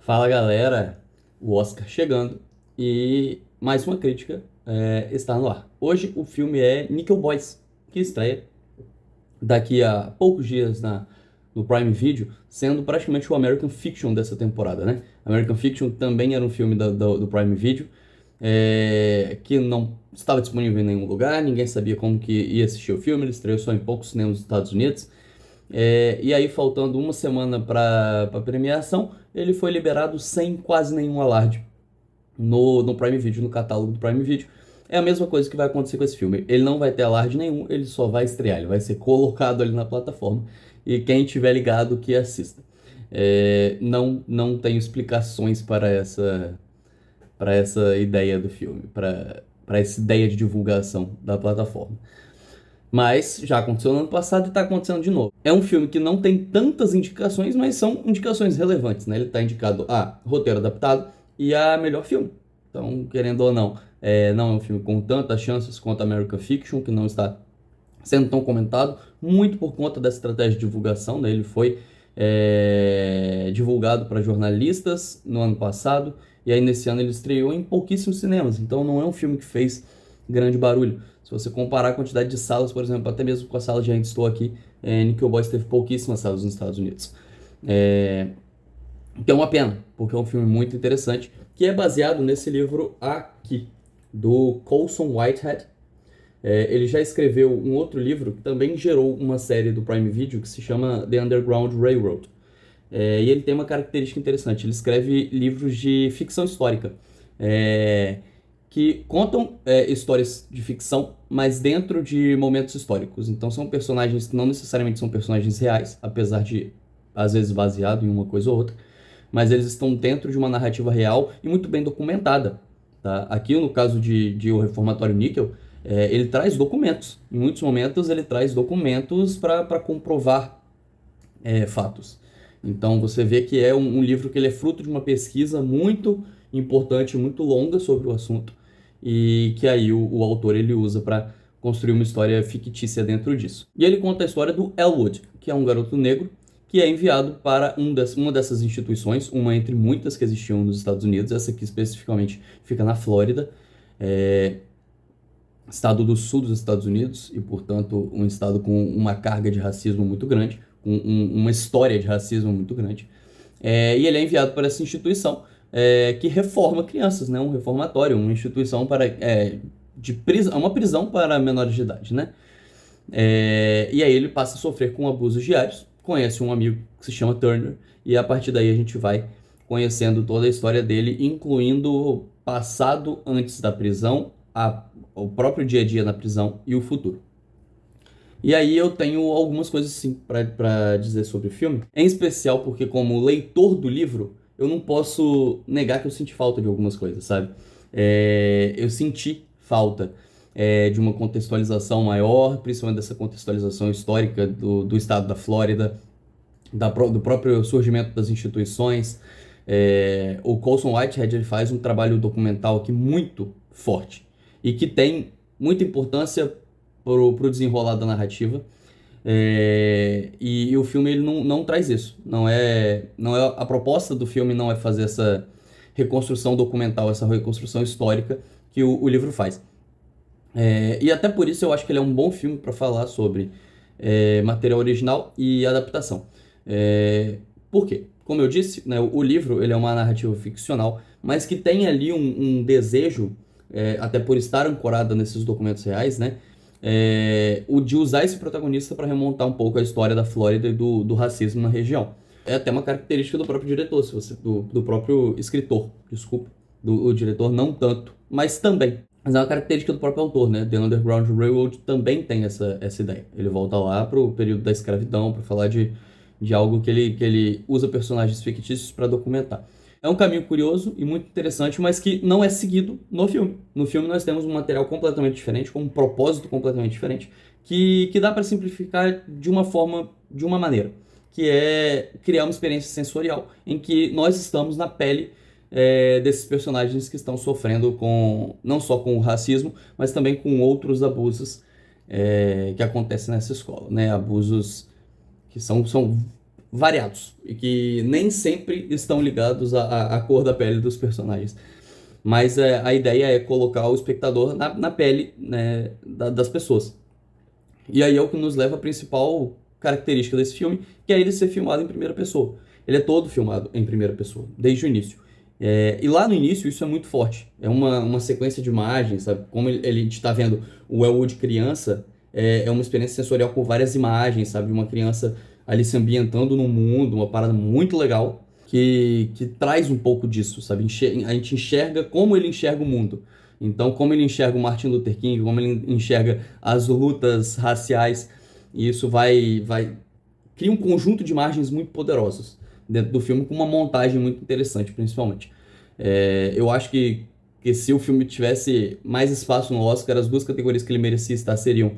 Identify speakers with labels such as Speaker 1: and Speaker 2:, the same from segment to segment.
Speaker 1: Fala galera, o Oscar chegando e mais uma crítica está no ar. Hoje o filme é Nickel Boys, que estreia daqui a poucos dias no Prime Video, sendo praticamente o American Fiction dessa temporada, né? American Fiction também era um filme do Prime Video, que não estava disponível em nenhum lugar, ninguém sabia como que ia assistir o filme, ele estreou só em poucos cinemas dos Estados Unidos. E aí, faltando uma semana para a premiação, ele foi liberado sem quase nenhum alarde no Prime Video, no catálogo do Prime Video. É a mesma coisa que vai acontecer com esse filme. Ele não vai ter alarde nenhum, ele só vai estrear, ele vai ser colocado ali na plataforma. E quem tiver ligado que assista. Não tenho explicações para essa ideia do filme, para essa ideia de divulgação da plataforma. Mas já aconteceu no ano passado e está acontecendo de novo. É um filme que não tem tantas indicações, mas são indicações relevantes, né? Ele está indicado a roteiro adaptado e a melhor filme. Então, querendo ou não, não é um filme com tantas chances quanto American Fiction, que não está sendo tão comentado, muito por conta dessa estratégia de divulgação, né? Ele foi divulgado para jornalistas no ano passado, e aí nesse ano ele estreou em pouquíssimos cinemas, então não é um filme que fez grande barulho. Se você comparar a quantidade de salas, por exemplo, até mesmo com a sala de onde estou aqui, Nickel Boys teve pouquíssimas salas nos Estados Unidos. Que é uma pena, porque é um filme muito interessante, que é baseado nesse livro aqui, do Colson Whitehead. Ele já escreveu um outro livro que também gerou uma série do Prime Video que se chama The Underground Railroad. E ele tem uma característica interessante, ele escreve livros de ficção histórica, que contam histórias de ficção, mas dentro de momentos históricos. Então são personagens que não necessariamente são personagens reais, apesar de, às vezes, baseado em uma coisa ou outra, mas eles estão dentro de uma narrativa real e muito bem documentada. Tá? Aqui, no caso de O Reformatório Níquel, ele traz documentos. Em muitos momentos ele traz documentos para comprovar fatos. Então você vê que é um livro que ele é fruto de uma pesquisa muito importante, muito longa sobre o assunto, e que aí o autor ele usa para construir uma história fictícia dentro disso. E ele conta a história do Elwood, que é um garoto negro que é enviado para uma dessas instituições, uma entre muitas que existiam nos Estados Unidos. Essa aqui especificamente fica na Flórida, estado do sul dos Estados Unidos, e portanto um estado com uma carga de racismo muito grande, com uma história de racismo muito grande. E ele é enviado para essa instituição que reforma crianças, né? Um reformatório, uma instituição uma prisão para menores de idade, né? E aí ele passa a sofrer com abusos diários, conhece um amigo que se chama Turner, e a partir daí a gente vai conhecendo toda a história dele, incluindo o passado antes da prisão, o próprio dia a dia na prisão e o futuro. E aí eu tenho algumas coisas sim para dizer sobre o filme, em especial porque, como leitor do livro, eu não posso negar que eu senti falta de algumas coisas, sabe? Eu senti falta de uma contextualização maior, principalmente dessa contextualização histórica do estado da Flórida, do próprio surgimento das instituições. O Colson Whitehead ele faz um trabalho documental aqui muito forte e que tem muita importância pro desenrolar da narrativa. E o filme ele não traz isso. A proposta do filme não é fazer essa reconstrução documental, essa reconstrução histórica que o livro faz. E até por isso eu acho que ele é um bom filme para falar sobre material original e adaptação. Por quê? Como eu disse, né, o livro ele é uma narrativa ficcional, mas que tem ali um desejo, até por estar ancorada nesses documentos reais, né, o de usar esse protagonista para remontar um pouco a história da Flórida e do racismo na região. É até uma característica do próprio diretor, do próprio escritor, desculpa. O diretor não tanto, mas também. Mas é uma característica do próprio autor, né? The Underground Railroad também tem essa ideia. Ele volta lá para o período da escravidão, para falar de algo que ele usa personagens fictícios para documentar. É um caminho curioso e muito interessante, mas que não é seguido no filme. No filme nós temos um material completamente diferente, com um propósito completamente diferente, que dá para simplificar de uma maneira, que é criar uma experiência sensorial, em que nós estamos na pele desses personagens que estão sofrendo não só com o racismo, mas também com outros abusos que acontecem nessa escola, né? Abusos que são variados e que nem sempre estão ligados à cor da pele dos personagens. Mas a ideia é colocar o espectador na pele, né, das pessoas. E aí é o que nos leva à principal característica desse filme, que é ele ser filmado em primeira pessoa. Ele é todo filmado em primeira pessoa, desde o início. E lá no início isso é muito forte. É uma sequência de imagens, sabe? Como ele está vendo o Elwood criança, é uma experiência sensorial com várias imagens, sabe? Uma criança ali se ambientando no mundo, uma parada muito legal, que traz um pouco disso, sabe? A gente enxerga como ele enxerga o mundo. Então, como ele enxerga o Martin Luther King, como ele enxerga as lutas raciais, e isso cria um conjunto de imagens muito poderosos dentro do filme, com uma montagem muito interessante, principalmente. Eu acho que se o filme tivesse mais espaço no Oscar, as duas categorias que ele merecia estar seriam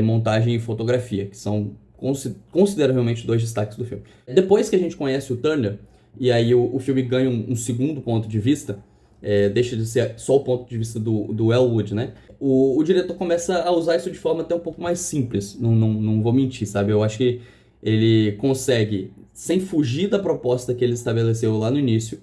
Speaker 1: montagem e fotografia, que são consideravelmente dois destaques do filme. Depois que a gente conhece o Turner, e aí o filme ganha um segundo ponto de vista, deixa de ser só o ponto de vista do Elwood, né? O diretor começa a usar isso de forma até um pouco mais simples, não vou mentir, sabe? Eu acho que ele consegue, sem fugir da proposta que ele estabeleceu lá no início,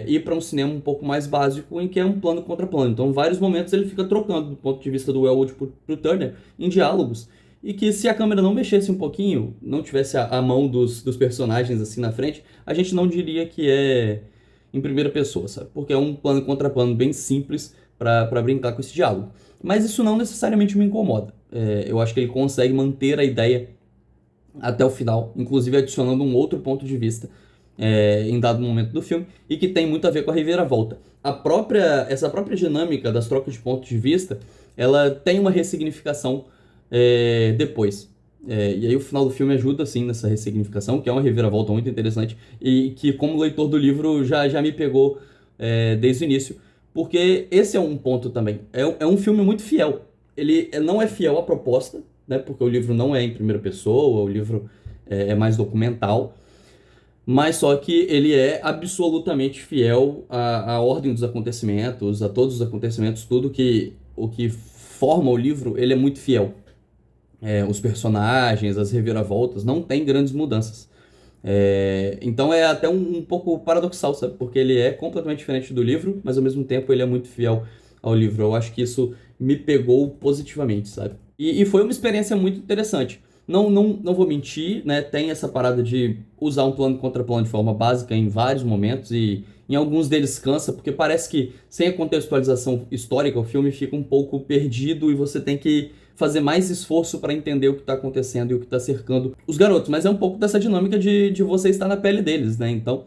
Speaker 1: ir para um cinema um pouco mais básico, em que é um plano contra plano. Então, em vários momentos ele fica trocando do ponto de vista do Elwood pro Turner em diálogos, e que se a câmera não mexesse um pouquinho, não tivesse a mão dos personagens assim na frente, a gente não diria que é em primeira pessoa, sabe? Porque é um plano contra plano bem simples para brincar com esse diálogo. Mas isso não necessariamente me incomoda. Eu acho que ele consegue manter a ideia até o final, inclusive adicionando um outro ponto de vista em dado momento do filme, e que tem muito a ver com a reviravolta. Essa própria dinâmica das trocas de pontos de vista, ela tem uma ressignificação depois. E aí o final do filme ajuda, assim, nessa ressignificação, que é uma reviravolta muito interessante, e que, como leitor do livro, já me pegou desde o início, porque esse é um ponto também. É um filme muito fiel. Ele não é fiel à proposta, né, porque o livro não é em primeira pessoa, o livro é mais documental, mas só que ele é absolutamente fiel à ordem dos acontecimentos, a todos os acontecimentos, o que forma o livro, ele é muito fiel. Os personagens, as reviravoltas, não tem grandes mudanças. Então é até um pouco paradoxal, sabe? Porque ele é completamente diferente do livro, mas ao mesmo tempo ele é muito fiel ao livro. Eu acho que isso me pegou positivamente, sabe? E foi uma experiência muito interessante. Não vou mentir, né? Tem essa parada de usar um plano contra plano de forma básica em vários momentos, e em alguns deles cansa, porque parece que sem a contextualização histórica o filme fica um pouco perdido e você tem que fazer mais esforço para entender o que está acontecendo e o que está cercando os garotos. Mas é um pouco dessa dinâmica de você estar na pele deles, né? Então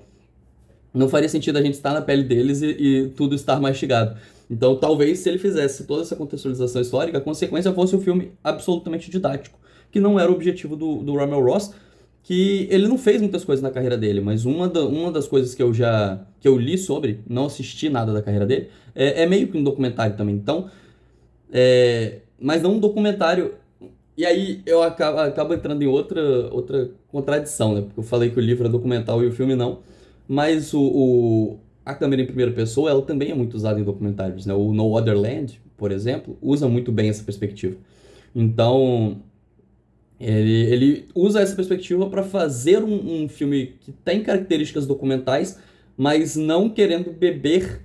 Speaker 1: não faria sentido a gente estar na pele deles e tudo estar mastigado. Então, talvez, se ele fizesse toda essa contextualização histórica, a consequência fosse um filme absolutamente didático, que não era o objetivo do Rammel Ross, que ele não fez muitas coisas na carreira dele, mas uma das coisas que eu li sobre, não assisti nada da carreira dele, é meio que um documentário também. Então, mas não um documentário. E aí eu acabo entrando em outra contradição, né? Porque eu falei que o livro é documental e o filme não. Mas a câmera em primeira pessoa, ela também é muito usada em documentários, né? O No Other Land, por exemplo, usa muito bem essa perspectiva. Então, ele usa essa perspectiva para fazer um filme que tem características documentais, mas não querendo beber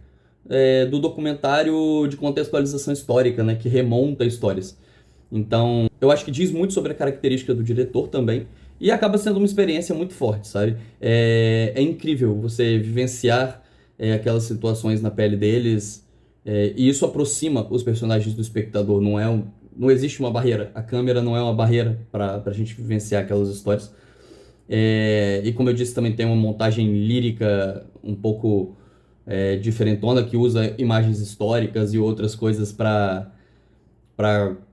Speaker 1: do documentário de contextualização histórica, né? Que remonta histórias. Então, eu acho que diz muito sobre a característica do diretor também, e acaba sendo uma experiência muito forte, sabe? É incrível você vivenciar aquelas situações na pele deles, e isso aproxima os personagens do espectador. Não existe uma barreira. A câmera não é uma barreira para a gente vivenciar aquelas histórias. E como eu disse, também tem uma montagem lírica um pouco diferentona, que usa imagens históricas e outras coisas para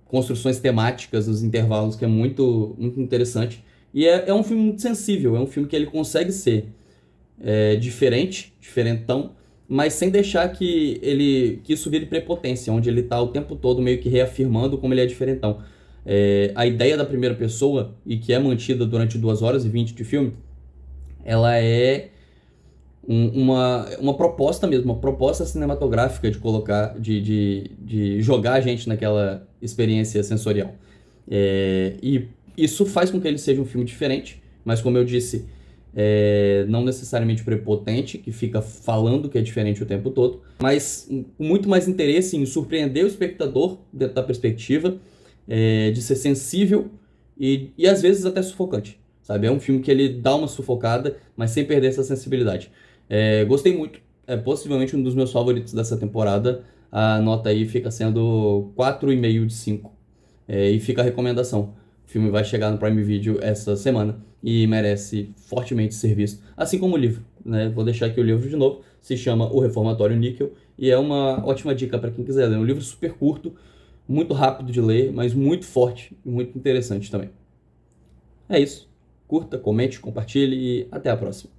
Speaker 1: construções temáticas nos intervalos, que é muito, muito interessante. E é um filme muito sensível, é um filme que ele consegue ser diferentão, mas sem deixar que isso vire prepotência, onde ele está o tempo todo meio que reafirmando como ele é diferentão. A ideia da primeira pessoa, e que é mantida durante 2 horas e 20 de filme, ela é uma proposta mesmo, uma proposta cinematográfica de colocar, de jogar a gente naquela experiência sensorial. E isso faz com que ele seja um filme diferente, mas como eu disse, não necessariamente prepotente, que fica falando que é diferente o tempo todo, mas com muito mais interesse em surpreender o espectador dentro da perspectiva, de ser sensível e às vezes até sufocante, sabe? É um filme que ele dá uma sufocada, mas sem perder essa sensibilidade. Gostei muito, é possivelmente um dos meus favoritos dessa temporada. A nota aí fica sendo 4,5 de 5. E fica a recomendação. O filme vai chegar no Prime Video essa semana e merece fortemente ser visto, assim como o livro, né? Vou deixar aqui o livro de novo, se chama O Reformatório Níquel e é uma ótima dica para quem quiser ler. É um livro super curto, muito rápido de ler, mas muito forte e muito interessante também. É isso. Curta, comente, compartilhe e até a próxima.